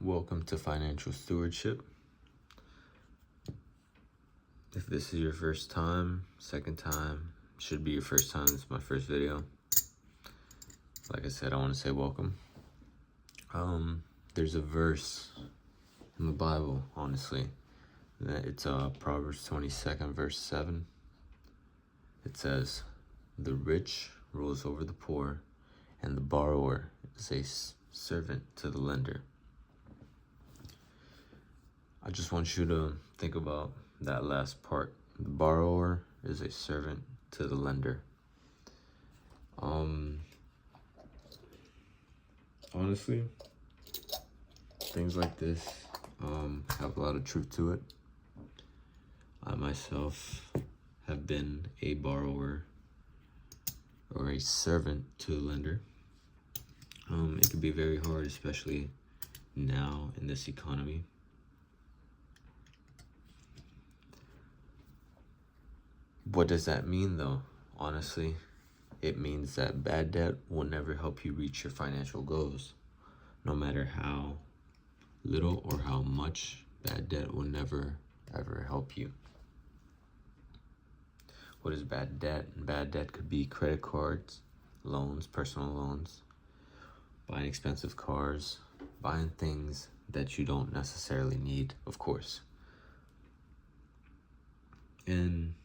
Welcome to Financial Stewardship. If this is your first time, second time, should be your first time. It's my first video. Like I said, I want to say welcome. There's a verse in the Bible, honestly. It's Proverbs 22nd, verse 7. It says, "The rich rules over the poor, and the borrower is a servant to the lender." I just want you to think about that last part. The borrower is a servant to the lender. Honestly, things like this have a lot of truth to it. I myself have been a borrower or a servant to the lender. It can be very hard, especially now in this economy. What does that mean, though? Honestly, it means that bad debt will never help you reach your financial goals. No matter how little or how much, bad debt will never, ever help you. What is bad debt? Bad debt could be credit cards, loans, personal loans, buying expensive cars, buying things that you don't necessarily need, of course. And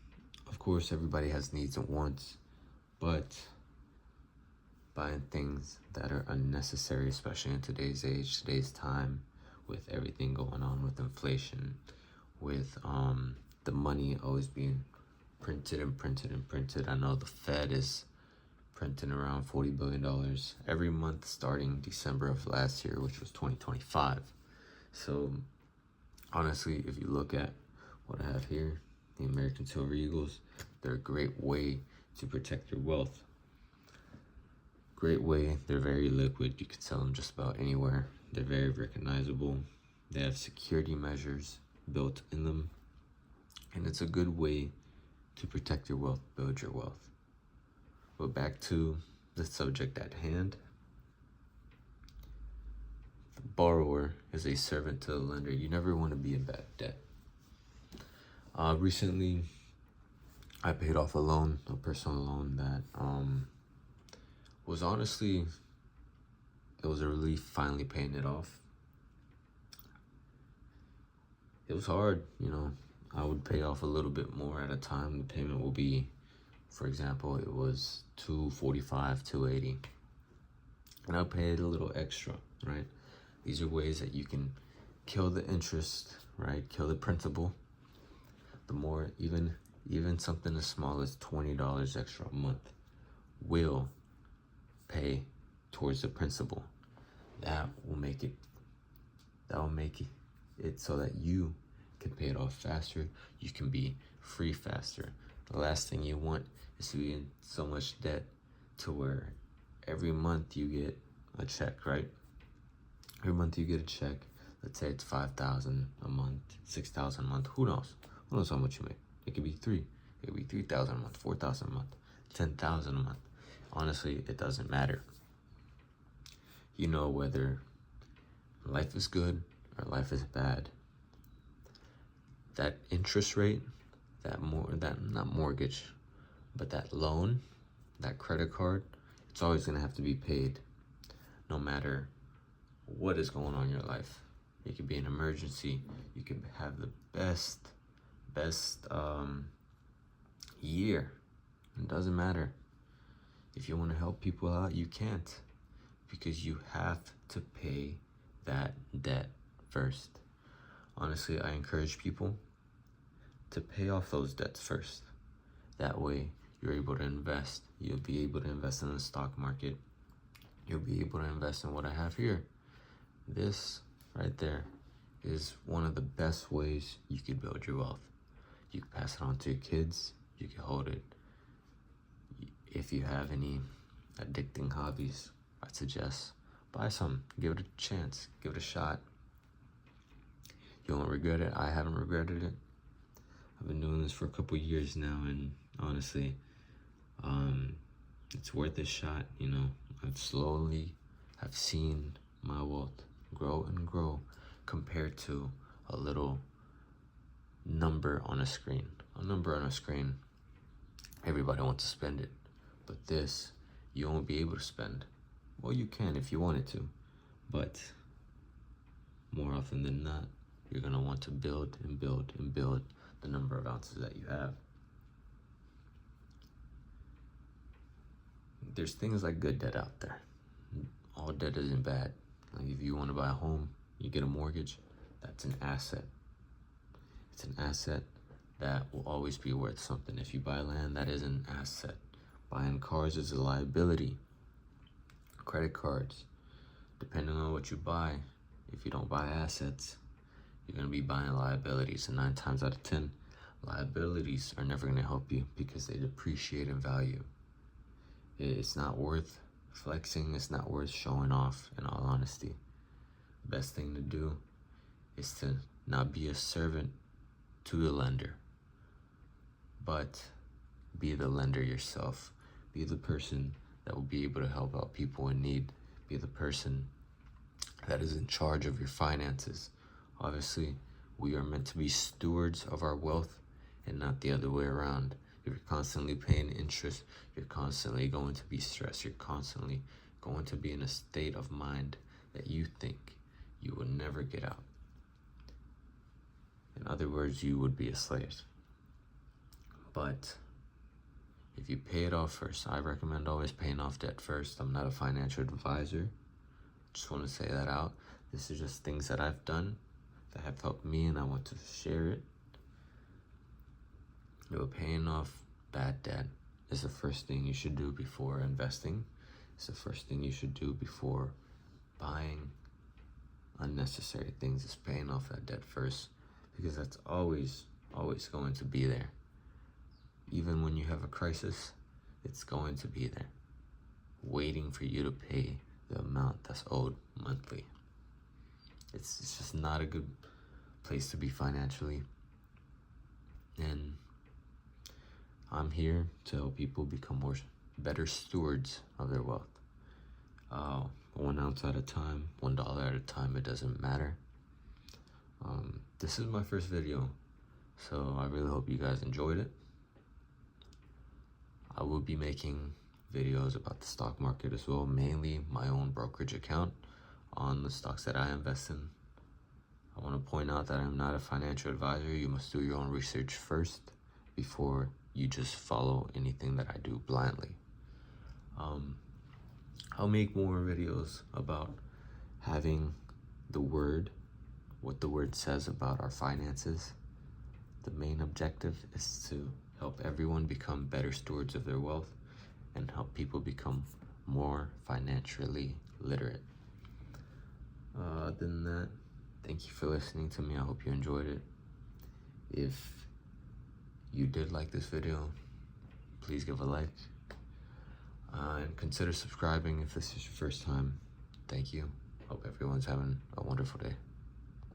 of course, everybody has needs and wants, but buying things that are unnecessary, especially in today's age, today's time, with everything going on with inflation, with the money always being printed and printed and printed. I know the Fed is printing around $40 billion every month starting December of last year, which was 2025. So honestly, if you look at what I have here, the American Silver Eagles, they're a great way to protect your wealth. Great way. They're very liquid. You can sell them just about anywhere. They're very recognizable. They have security measures built in them. And it's a good way to protect your wealth, build your wealth. But back to the subject at hand. The borrower is a servant to the lender. You never want to be in bad debt. Recently, I paid off a loan, a personal loan that was honestly, it was a relief finally paying it off. It was hard, I would pay off a little bit more at a time. The payment will be, for example, it was $245, $280, and I paid a little extra, right? These are ways that you can kill the interest, right? Kill the principal. The more, even something as small as $20 extra a month will pay towards the principal. That will make it so that you can pay it off faster. You can be free faster. The last thing you want is to be in so much debt to where every month you get a check, right? Every month you get a check. Let's say it's $5,000 a month, $6,000 a month. Who knows? Who knows how much you make? It could be $3,000 a month, $4,000 a month, $10,000 a month. Honestly, it doesn't matter. You know whether life is good or life is bad. That interest rate, not mortgage, but that loan, that credit card, it's always gonna have to be paid, no matter what is going on in your life. It could be an emergency. You could have the best year. It doesn't matter. If you want to help people out, you can't, because you have to pay that debt first. Honestly, I encourage people to pay off those debts first. That way, you're able to invest. You'll be able to invest in the stock market. You'll be able to invest in what I have here. This right there is one of the best ways you could build your wealth. You can pass it on to your kids. You can hold it. If you have any addicting hobbies, I'd suggest buy some. Give it a chance. Give it a shot. You won't regret it. I haven't regretted it. I've been doing this for a couple years now, and honestly, it's worth a shot. I've seen my wealth grow and grow compared to a little number on a screen. A number on a screen, everybody wants to spend it. But this, you won't be able to spend. Well, you can if you wanted to, but more often than not, you're gonna want to build and build and build the number of ounces that you have. There's things like good debt out there. All debt isn't bad. Like if you want to buy a home, you get a mortgage, that's an asset. It's an asset that will always be worth something. If you buy land, that is an asset. Buying cars is a liability. Credit cards, depending on what you buy, if you don't buy assets, you're going to be buying liabilities. And 9 times out of 10, liabilities are never going to help you because they depreciate in value. It's not worth flexing. It's not worth showing off, in all honesty. The best thing to do is to not be a servant to the lender, but be the lender yourself. Be the person that will be able to help out people in need. Be the person that is in charge of your finances. Obviously, we are meant to be stewards of our wealth and not the other way around. If you're constantly paying interest, you're constantly going to be stressed. You're constantly going to be in a state of mind that you think you will never get out. In other words, you would be a slave. But if you pay it off first, I recommend always paying off debt first. I'm not a financial advisor. Just want to say that out. This is just things that I've done that have helped me, and I want to share it. Paying off bad debt is the first thing you should do before investing. It's the first thing you should do before buying unnecessary things, is paying off that debt first, because that's always going to be there. Even when you have a crisis, it's going to be there, waiting for you to pay the amount that's owed monthly. It's just not a good place to be financially. And I'm here to help people become better stewards of their wealth. 1 ounce at a time, $1 at a time, it doesn't matter. This is my first video, so I really hope you guys enjoyed it. I will be making videos about the stock market as well, mainly my own brokerage account on the stocks that I invest in. I want to point out that I'm not a financial advisor. You must do your own research first before you just follow anything that I do blindly. I'll make more videos about having the word, what the word says about our finances. The main objective is to help everyone become better stewards of their wealth and help people become more financially literate. Other than that, thank you for listening to me. I hope you enjoyed it. If you did like this video, please give a like. And consider subscribing if this is your first time. Thank you. Hope everyone's having a wonderful day.